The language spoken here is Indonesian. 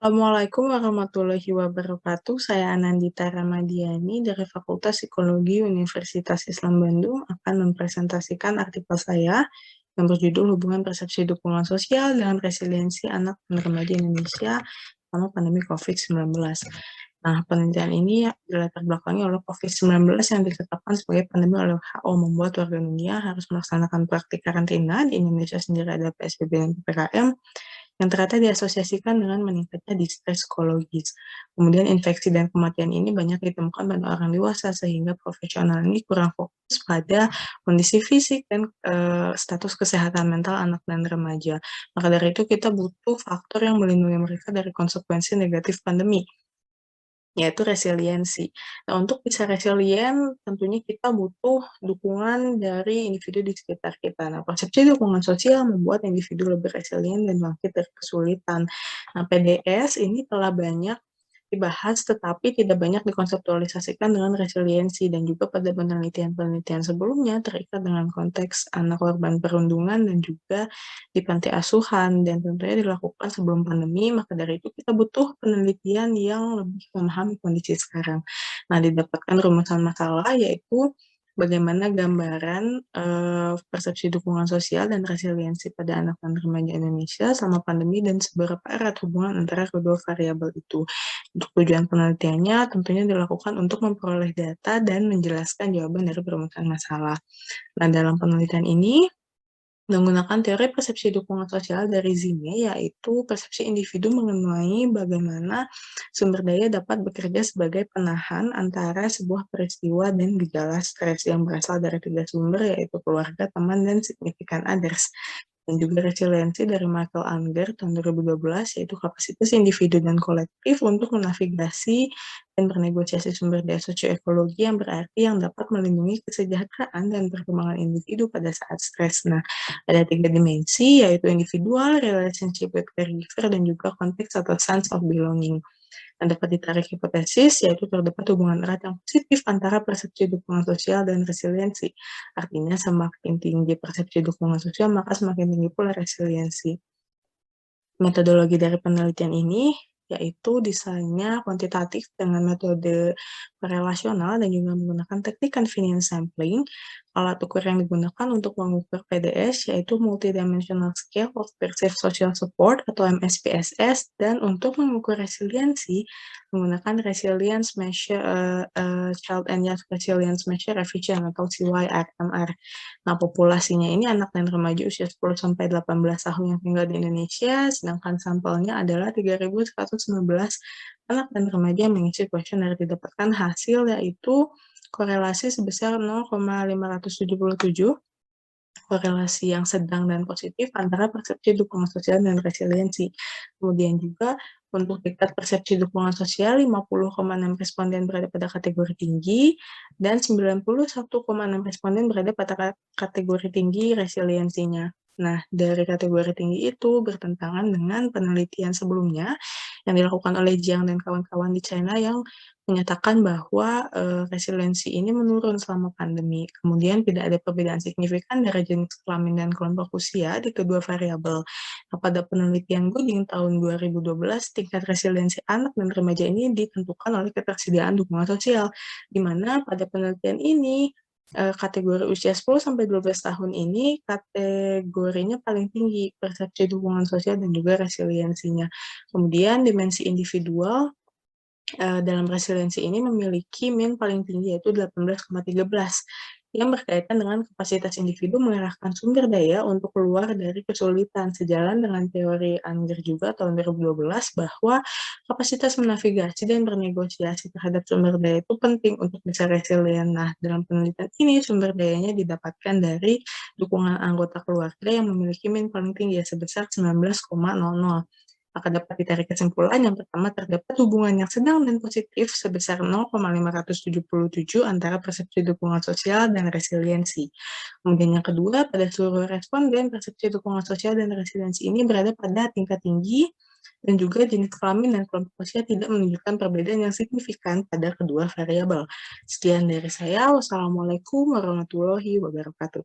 Assalamualaikum warahmatullahi wabarakatuh. Saya Anandita Ramadiani dari Fakultas Psikologi Universitas Islam Bandung akan mempresentasikan artikel saya yang berjudul Hubungan Persepsi Dukungan Sosial dengan Resiliensi Anak dan Remaja Indonesia selama pandemi COVID-19. Nah, penelitian ini dilatar belakangi oleh COVID-19 yang ditetapkan sebagai pandemi oleh WHO, membuat warga dunia harus melaksanakan praktik karantina. Di Indonesia sendiri ada PSBB dan PPKM yang ternyata diasosiasikan dengan meningkatnya distress psikologis. Kemudian infeksi dan kematian ini banyak ditemukan pada orang dewasa sehingga profesional ini kurang fokus pada kondisi fisik dan status kesehatan mental anak dan remaja. Maka dari itu kita butuh faktor yang melindungi mereka dari konsekuensi negatif pandemi, yaitu resiliensi. Nah, untuk bisa resilient, tentunya kita butuh dukungan dari individu di sekitar kita. Nah, persepsi dukungan sosial membuat individu lebih resilient dan bangkit dari kesulitan. Nah, PDS ini telah banyak dibahas, tetapi tidak banyak dikonseptualisasikan dengan resiliensi, dan juga pada penelitian-penelitian sebelumnya terikat dengan konteks anak korban perundungan dan juga di panti asuhan, dan tentunya dilakukan sebelum pandemi. Maka dari itu kita butuh penelitian yang lebih memahami kondisi sekarang. Nah, didapatkan rumusan masalah yaitu bagaimana gambaran persepsi dukungan sosial dan resiliensi pada anak dan remaja Indonesia selama pandemi dan seberapa erat hubungan antara kedua variabel itu. Untuk tujuan penelitiannya tentunya dilakukan untuk memperoleh data dan menjelaskan jawaban dari perumusan masalah. Nah, dalam penelitian ini menggunakan teori persepsi dukungan sosial dari Zime, yaitu persepsi individu mengenai bagaimana sumber daya dapat bekerja sebagai penahan antara sebuah peristiwa dan gejala stres yang berasal dari tiga sumber, yaitu keluarga, teman, dan significant others. Dan juga resiliensi dari Michael Unger tahun 2012, yaitu kapasitas individu dan kolektif untuk menavigasi dan bernegosiasi sumber daya sosioekologi yang berarti yang dapat melindungi kesejahteraan dan perkembangan individu pada saat stres. Nah, ada tiga dimensi, yaitu individual, relationship with caregiver, dan juga konteks atau sense of belonging. Dan dapat ditarik hipotesis, yaitu terdapat hubungan erat yang positif antara persepsi dukungan sosial dan resiliensi. Artinya semakin tinggi persepsi dukungan sosial, maka semakin tinggi pula resiliensi. Metodologi dari penelitian ini yaitu desainnya kuantitatif dengan metode relasional dan juga menggunakan teknik convenience sampling. Alat ukur yang digunakan untuk mengukur PDS yaitu Multidimensional Scale of Perceived Social Support atau MSPSS, dan untuk mengukur resiliensi menggunakan Resilience Measure Child and Youth Resilience Measure Revision atau CYRMR. Nah, populasinya ini anak dan remaja usia 10 sampai 18 tahun yang tinggal di Indonesia, sedangkan sampelnya adalah 3.119 anak dan remaja yang mengisi kuesioner. Didapatkan hasil yaitu korelasi sebesar 0,577, korelasi yang sedang dan positif antara persepsi dukungan sosial dan resiliensi. Kemudian juga untuk tingkat persepsi dukungan sosial, 50,6 responden berada pada kategori tinggi, dan 91,6 responden berada pada kategori tinggi resiliensinya. Nah, dari kategori tinggi itu bertentangan dengan penelitian sebelumnya yang dilakukan oleh Jiang dan kawan-kawan di China yang menyatakan bahwa resiliensi ini menurun selama pandemi. Kemudian tidak ada perbedaan signifikan dari jenis kelamin dan kelompok usia di kedua variabel. Nah, pada penelitian Gooding tahun 2012, tingkat resiliensi anak dan remaja ini ditentukan oleh ketersediaan dukungan sosial, di mana pada penelitian ini kategori usia 10-12 tahun ini kategorinya paling tinggi persepsi dukungan sosial dan juga resiliensinya. Kemudian dimensi individual dalam resiliensi ini memiliki min paling tinggi yaitu 18,13 yang berkaitan dengan kapasitas individu mengerahkan sumber daya untuk keluar dari kesulitan, sejalan dengan teori Unger juga tahun 2012 bahwa kapasitas menavigasi dan bernegosiasi terhadap sumber daya itu penting untuk bisa resilient. Nah, dalam penelitian ini sumber dayanya didapatkan dari dukungan anggota keluarga yang memiliki min paling tinggi sebesar 19,00. Maka dapat ditarik kesimpulan yang pertama, terdapat hubungan yang sedang dan positif sebesar 0,577 antara persepsi dukungan sosial dan resiliensi. Kemudian yang kedua, pada seluruh responden, persepsi dukungan sosial dan resiliensi ini berada pada tingkat tinggi, dan juga jenis kelamin dan kelompok usia tidak menunjukkan perbedaan yang signifikan pada kedua variabel. Sekian dari saya. Wassalamualaikum warahmatullahi wabarakatuh.